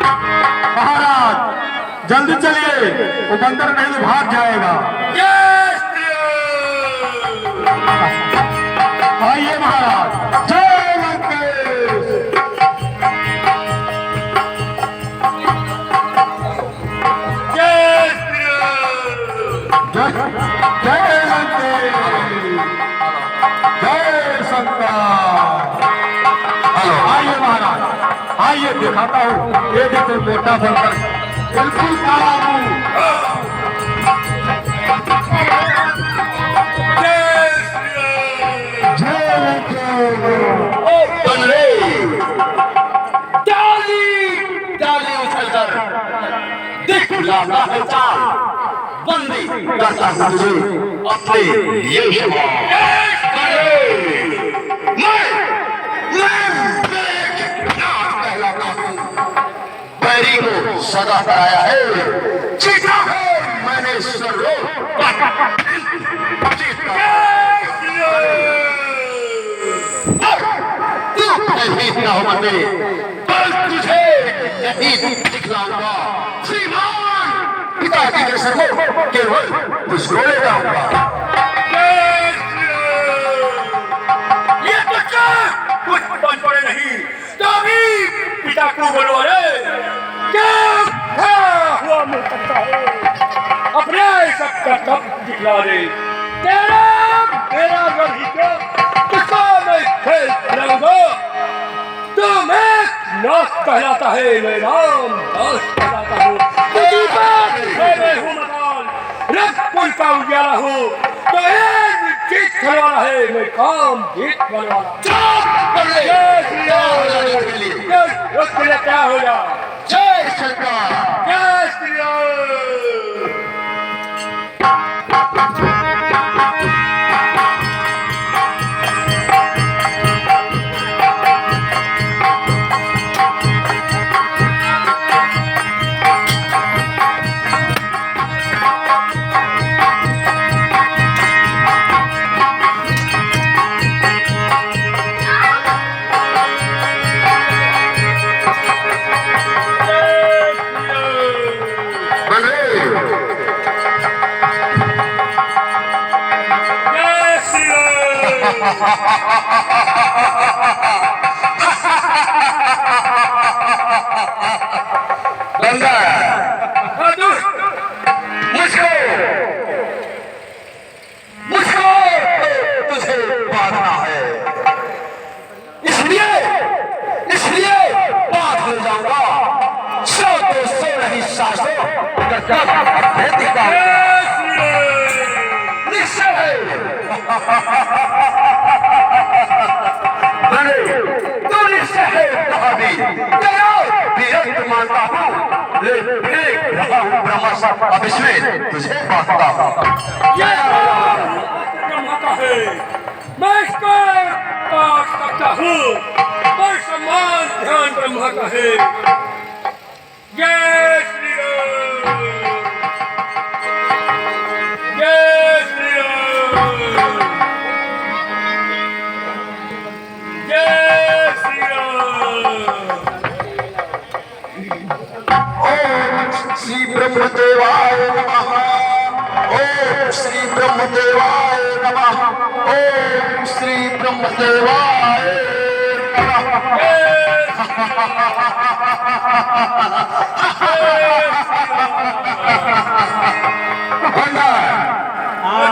महाराज जल्दी चलिए, वो बंदर नहीं तो भाग जाएगा। आइए महाराज। जय लंकेश। जय लंकेश। जय शंकर। आइए महाराज, आइए दिखाता हूँ। ये देखो मोटा बंदर, बिल्कुल काला मुंह। दिखलाता है चाल, बंदी करता हूँ तुझे अपने लिए बैरी को सदा कराया है, जीता है मैंने सर्वो जीतना हो मते, बल तुझे नहीं दिखलाऊंगा। श्रीमान पिताजी के सर को केवल तुझको ले जाऊंगा। ये बच्चा कुछ बन पड़े नहीं तो भी पिता को बोलो रे, क्या हुआ मुझ सकता है, अपने सब कर्तव्य दिखला दे। तेरा मेरा गढ़ी को तुझको मैं खेल खिलाऊंगा। तो मैं नाथ कहलाता है, मैं राम दास कहलाता हूँ। मैं हूँ मकान, रब कुल का उजाला हूँ। तो एक जीत खलवाना है, मैं काम जीत खलवाना। क्या हो जा? जय शंकर। जय श्री राम। मुझको तुझे बांधना है, इसलिए बांध हो जाऊंगा। 100 तो 100 नहीं 700 निश्चय है। तो निश्चय है कहा भी तेरा वीरत्व मानता हूँ, लेकिन देख रहा हूँ ब्रह्मास्त्र अब इसमें तुझे बांधता हूँ। ये ब्रह्मा का है, मैं इसको काट सकता हूँ। मैं सम्मान ध्यान ब्रह्मा का है। जय श्री राम। जय श्री राम। जय श्री राम। ओम श्री ब्रह्मदेवाय नमः। ओम श्री ब्रह्मदेवाय नमः। ओम श्री ब्रह्मदेवाय नमः।